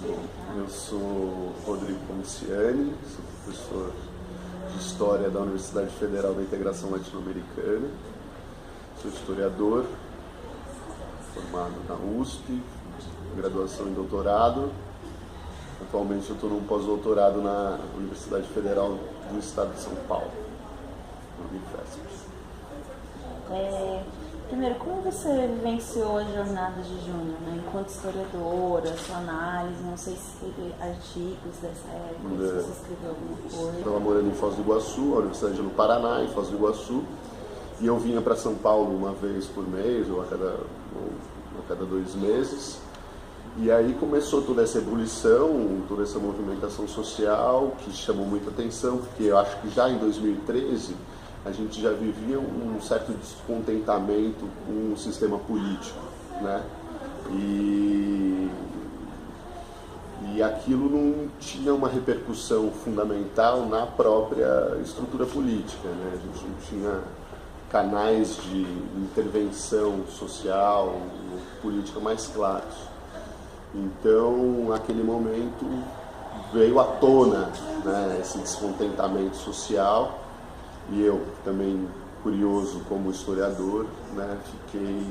apresentar? Eu sou Rodrigo Ponciani, sou professor de História da Universidade Federal da Integração Latino-Americana, sou historiador, formado na USP, graduação em doutorado. Atualmente eu estou num pós-doutorado na Universidade Federal do Estado de São Paulo, na Unifesp. Primeiro, como você vivenciou as jornadas de junho, né? Enquanto historiadora, sua análise, não sei se teve artigos dessa época, se você escreveu alguma coisa. Estava morando em Foz do Iguaçu, a Universidade no Paraná, em Foz do Iguaçu, e eu vinha para São Paulo uma vez por mês, ou a cada 2 meses. E aí começou toda essa ebulição, toda essa movimentação social que chamou muita atenção, porque eu acho que já em 2013 a gente já vivia um certo descontentamento com o sistema político, né? E aquilo não tinha uma repercussão fundamental na própria estrutura política, né? A gente não tinha canais de intervenção social, política mais claros. Então, naquele momento, veio à tona, né, esse descontentamento social, e eu, também curioso como historiador, né, fiquei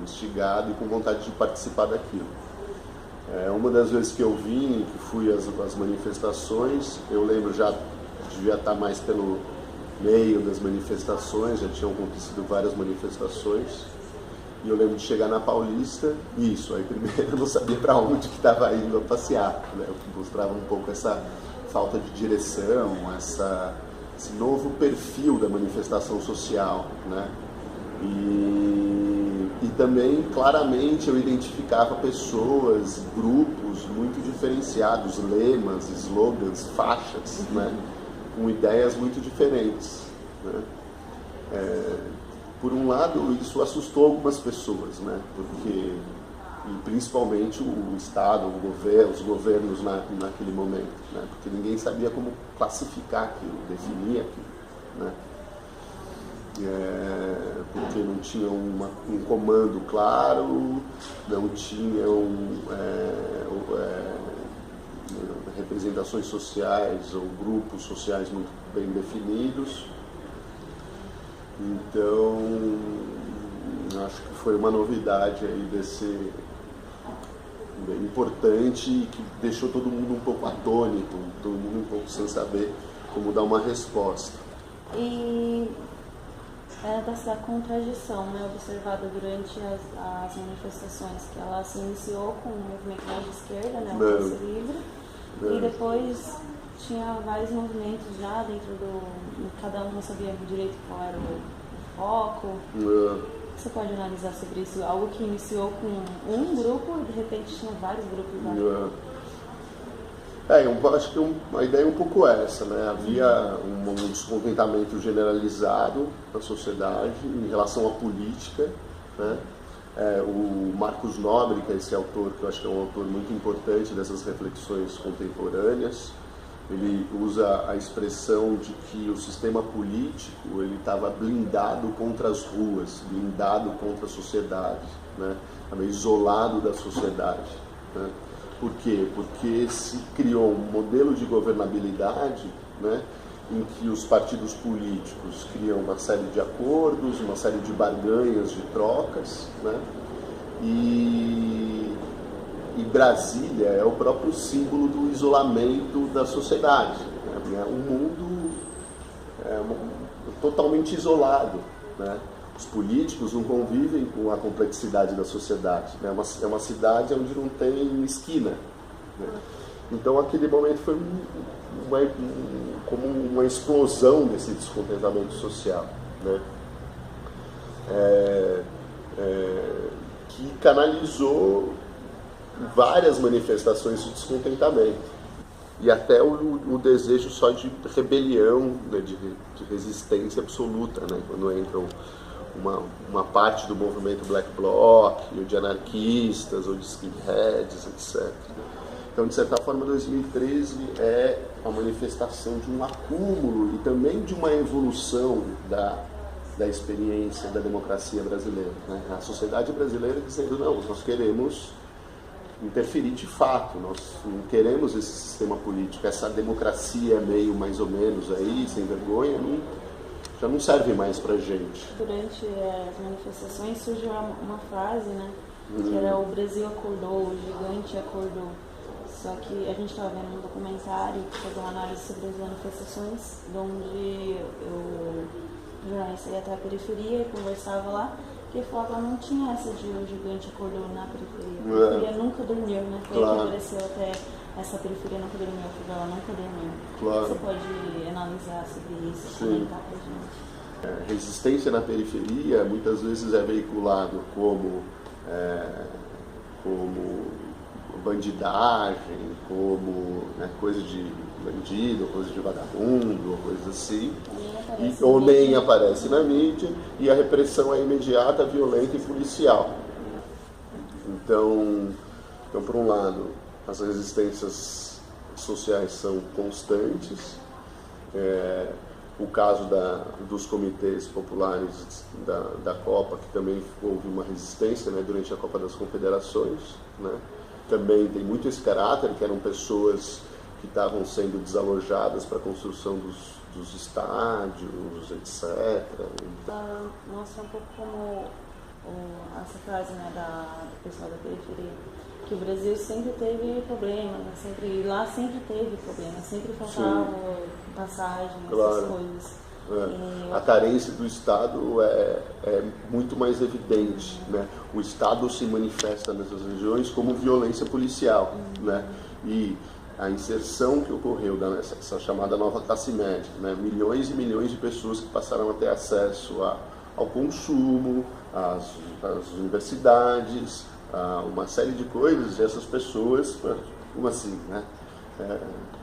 instigado e com vontade de participar daquilo. Uma das vezes que eu vim, que fui às manifestações, eu lembro, já devia estar mais pelo meio das manifestações, já tinham acontecido várias manifestações. E eu lembro de chegar na Paulista, aí primeiro eu não sabia para onde que estava indo a passear, né? Eu mostrava um pouco essa falta de direção, esse novo perfil da manifestação social, né? E também, claramente, eu identificava pessoas, grupos muito diferenciados, lemas, slogans, faixas, né? Com ideias muito diferentes, né? Por um lado, isso assustou algumas pessoas, né? Porque, e principalmente o Estado, os governos naquele momento, né? Porque ninguém sabia como classificar aquilo, definir aquilo, né? Porque não tinha um comando claro, não tinham representações sociais ou grupos sociais muito bem definidos. Então, acho que foi uma novidade aí bem importante e que deixou todo mundo um pouco atônito, todo mundo um pouco sem saber como dar uma resposta. E dessa contradição, né, observada durante as manifestações, que ela se iniciou com um movimento mais de esquerda, né, o Passe Livre, e depois tinha vários movimentos já dentro cada um não sabia direito qual era o foco. Você pode analisar sobre isso? Algo que iniciou com um grupo e de repente tinha vários grupos lá. Eu acho que a ideia é um pouco essa, né? Havia um descontentamento generalizado na sociedade em relação à política, né? O Marcos Nobre, que é esse autor, que eu acho que é um autor muito importante dessas reflexões contemporâneas, ele usa a expressão de que o sistema político ele estava blindado contra as ruas, blindado contra a sociedade, né? Estava isolado da sociedade, né? Por quê? Porque se criou um modelo de governabilidade, né, em que os partidos políticos criam uma série de acordos, uma série de barganhas, de trocas, né? E Brasília é o próprio símbolo do isolamento da sociedade, né? Um mundo totalmente isolado, né? Os políticos não convivem com a complexidade da sociedade, né? É uma cidade onde não tem esquina, né? Então aquele momento foi como uma explosão desse descontentamento social, né? Que canalizou várias manifestações de descontentamento e até o desejo só de rebelião, né, de resistência absoluta, né, quando entram uma parte do movimento Black Bloc, ou de anarquistas, ou de skinheads, etc. Então, de certa forma, 2013 é a manifestação de um acúmulo e também de uma evolução da experiência da democracia brasileira, né? A sociedade brasileira dizendo, não, nós queremos interferir de fato. Nós não queremos esse sistema político, essa democracia meio mais ou menos aí, sem vergonha, já não serve mais pra gente. Durante as manifestações surgiu uma frase, né, que era "o Brasil acordou, o gigante acordou". Só que a gente estava vendo um documentário que fazia uma análise sobre as manifestações, onde o jornalista ia até a periferia e conversava lá, que ele falava que não tinha essa de "o gigante acordou na periferia". A periferia nunca dormiu, né? Foi aí que apareceu até essa periferia nunca dormiu, a favela nunca dormiu. Claro. Você pode analisar sobre isso, comentar pra gente? Resistência na periferia muitas vezes é veiculado como bandidagem, como coisa de bandido, coisa de vagabundo, coisa assim, ou nem aparece na mídia, e a repressão é imediata, violenta e policial. Então, por um lado, as resistências sociais são constantes. O caso dos comitês populares da Copa, que também houve uma resistência, né, durante a Copa das Confederações, né? Também tem muito esse caráter, que eram pessoas que estavam sendo desalojadas para a construção dos estádios, etc. Mostra um pouco como essa frase, né, do pessoal da periferia, que o Brasil sempre teve problemas, né, lá sempre teve problemas, sempre faltava passagem, essas coisas. A carência do Estado é muito mais evidente, né? O Estado se manifesta nessas regiões como violência policial, né? E a inserção que ocorreu nessa chamada nova classe média, né? Milhões e milhões de pessoas que passaram a ter acesso ao consumo, às universidades, a uma série de coisas, e essas pessoas, como assim, né?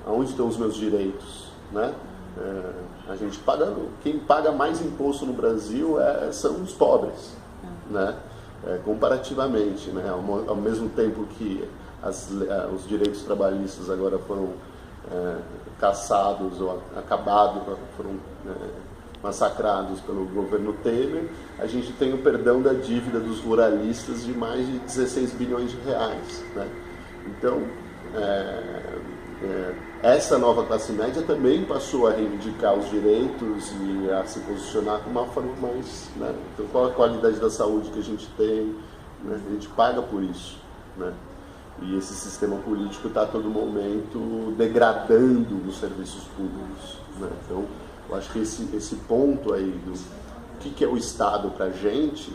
Aonde estão os meus direitos, né? A gente quem paga mais imposto no Brasil são os pobres, né? Comparativamente, né? Ao mesmo tempo que os direitos trabalhistas agora foram caçados ou acabados, foram massacrados pelo governo Temer, a gente tem o perdão da dívida dos ruralistas de mais de 16 bilhões de reais, né? Então, essa nova classe média também passou a reivindicar os direitos e a se posicionar de uma forma mais, né? Então, qual a qualidade da saúde que a gente tem, né? A gente paga por isso, né? E esse sistema político está a todo momento degradando os serviços públicos, né? Então, eu acho que esse ponto aí do que é o Estado para a gente,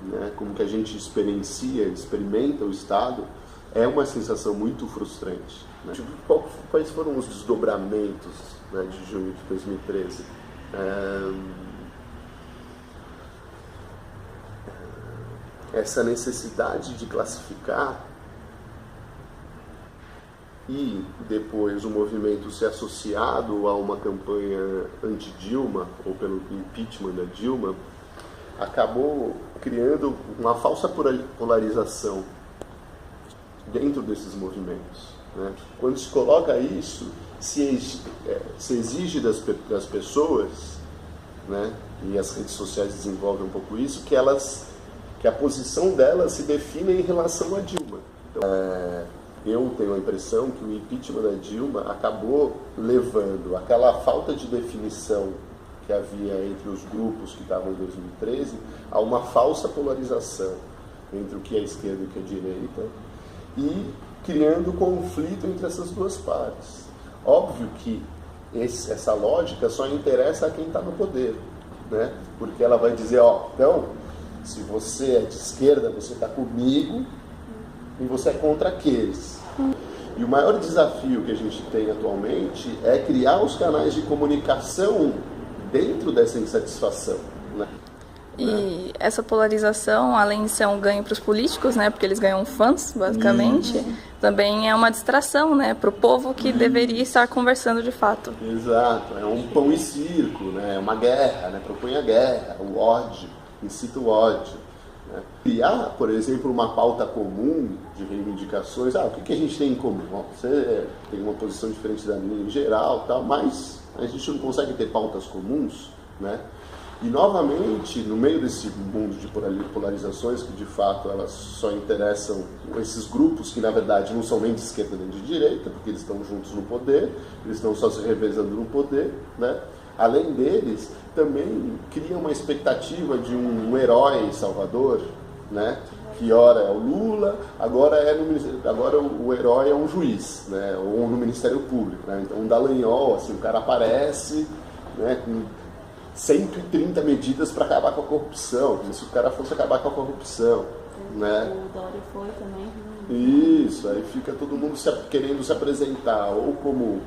né? Como que a gente experimenta o Estado, é uma sensação muito frustrante, né? Quais foram os desdobramentos, né, de junho de 2013? Essa necessidade de classificar e depois o movimento ser associado a uma campanha anti-Dilma ou pelo impeachment da Dilma acabou criando uma falsa polarização dentro desses movimentos, né? Quando se coloca isso, se exige das pessoas, né, e as redes sociais desenvolvem um pouco isso, que a posição delas se defina em relação a Dilma. Então, eu tenho a impressão que o impeachment da Dilma acabou levando aquela falta de definição que havia entre os grupos que estavam em 2013 a uma falsa polarização entre o que é a esquerda e o que é a direita, e criando conflito entre essas duas partes. Óbvio que essa lógica só interessa a quem está no poder, né? Porque ela vai dizer, então, se você é de esquerda, você está comigo e você é contra aqueles. E o maior desafio que a gente tem atualmente é criar os canais de comunicação dentro dessa insatisfação, né? E essa polarização, além de ser um ganho para os políticos, né, porque eles ganham fãs, basicamente, também é uma distração, né, para o povo que deveria estar conversando de fato. Exato, é um pão e circo, né, é uma guerra, né, propõe a guerra, o ódio, incita o ódio, né. Criar, por exemplo, uma pauta comum de reivindicações, o que a gente tem em comum? Bom, você tem uma posição diferente da minha em geral, tal, mas a gente não consegue ter pautas comuns, né? E, novamente, no meio desse mundo de polarizações, que de fato elas só interessam esses grupos que, na verdade, não são nem de esquerda nem de direita, porque eles estão juntos no poder, eles estão só se revezando no poder, né? Além deles, também cria uma expectativa de um herói salvador, né? Que ora é o Lula, agora o herói é um juiz, né? Ou no Ministério Público, né? Então, um Dallagnol, assim, o cara aparece, né, com 130 medidas para acabar com a corrupção, como se o cara fosse acabar com a corrupção, né? O Dória foi também. Isso, aí fica todo mundo querendo se apresentar ou como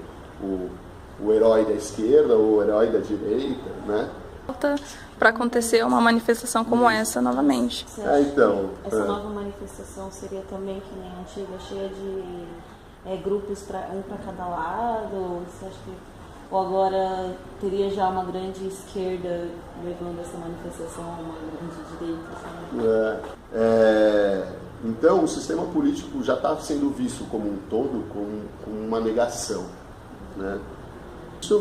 o herói da esquerda ou o herói da direita, né? Para acontecer uma manifestação como essa novamente. Então, essa nova manifestação seria também que nem a antiga, cheia de grupos, um para cada lado? Você acha que, ou agora teria já uma grande esquerda levando essa manifestação, uma grande direita? Então, o sistema político já está sendo visto como um todo como uma negação, né? Isso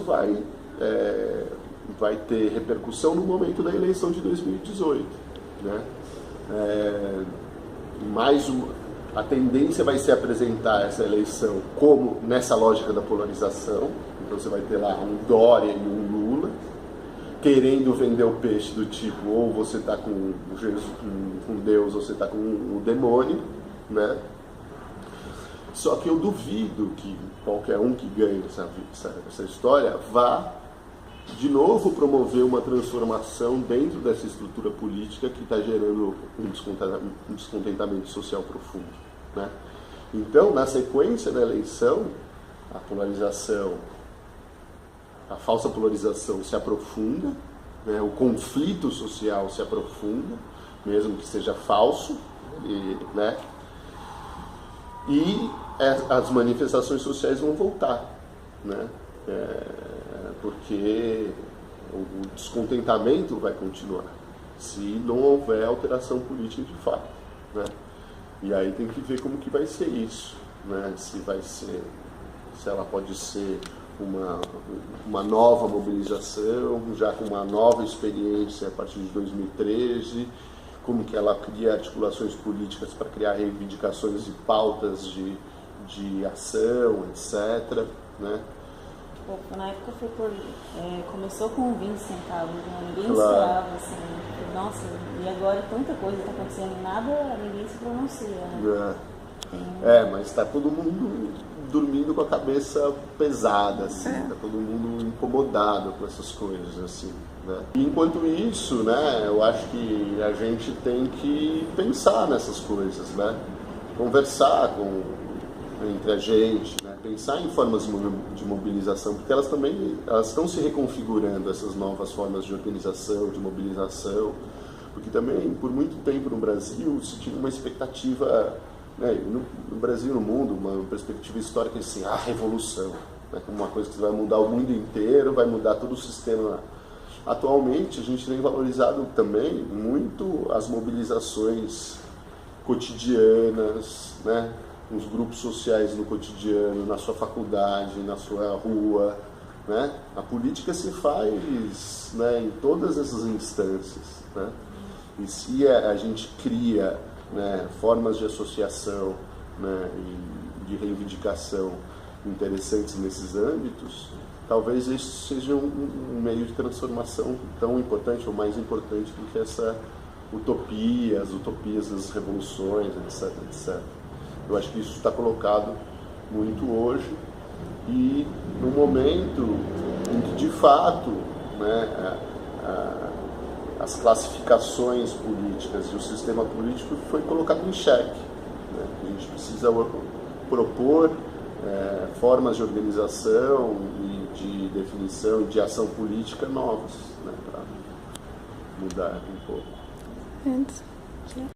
vai ter repercussão no momento da eleição de 2018, né? A tendência vai ser apresentar essa eleição como nessa lógica da polarização. Então você vai ter lá um Dória e um Lula querendo vender o peixe do tipo, ou você está com Deus ou você está com o demônio, né? Só que eu duvido que qualquer um que ganhe essa história vá de novo promover uma transformação dentro dessa estrutura política que está gerando um descontentamento social profundo, né? Então, na sequência da eleição, a polarização, a falsa polarização se aprofunda, né? O conflito social se aprofunda, mesmo que seja falso, né? E as manifestações sociais vão voltar, né? Porque o descontentamento vai continuar se não houver alteração política de fato, né? E aí tem que ver como que vai ser isso, né? Se ela pode ser uma nova mobilização, já com uma nova experiência a partir de 2013, como que ela cria articulações políticas para criar reivindicações e pautas de ação, etc., né? Na época começou com 20 centavos, né? Ninguém esperava, assim, nossa, e agora tanta coisa está acontecendo e nada, ninguém se pronuncia, né? Mas está todo mundo dormindo com a cabeça pesada, assim, está todo mundo incomodado com essas coisas, assim, né? E enquanto isso, né, eu acho que a gente tem que pensar nessas coisas, né? Conversar entre a gente, né? Pensar em formas de mobilização, porque elas estão se reconfigurando, essas novas formas de organização, de mobilização, porque também, por muito tempo no Brasil, se tinha uma expectativa, né, no Brasil e no mundo, uma perspectiva histórica assim, a revolução, né, como uma coisa que vai mudar o mundo inteiro, vai mudar todo o sistema. Atualmente, a gente tem valorizado também muito as mobilizações cotidianas, né? Os grupos sociais no cotidiano, na sua faculdade, na sua rua, né? A política se faz, né, em todas essas instâncias, né? E se a gente cria, né, formas de associação, né, e de reivindicação interessantes nesses âmbitos, talvez isso seja um meio de transformação tão importante ou mais importante do que essa utopia, as utopias das revoluções, etc, etc. Eu acho que isso está colocado muito hoje e no momento em que, de fato, né, as classificações políticas e o sistema político foi colocado em xeque, né? A gente precisa propor formas de organização e de definição e de ação política novas, né, para mudar um pouco.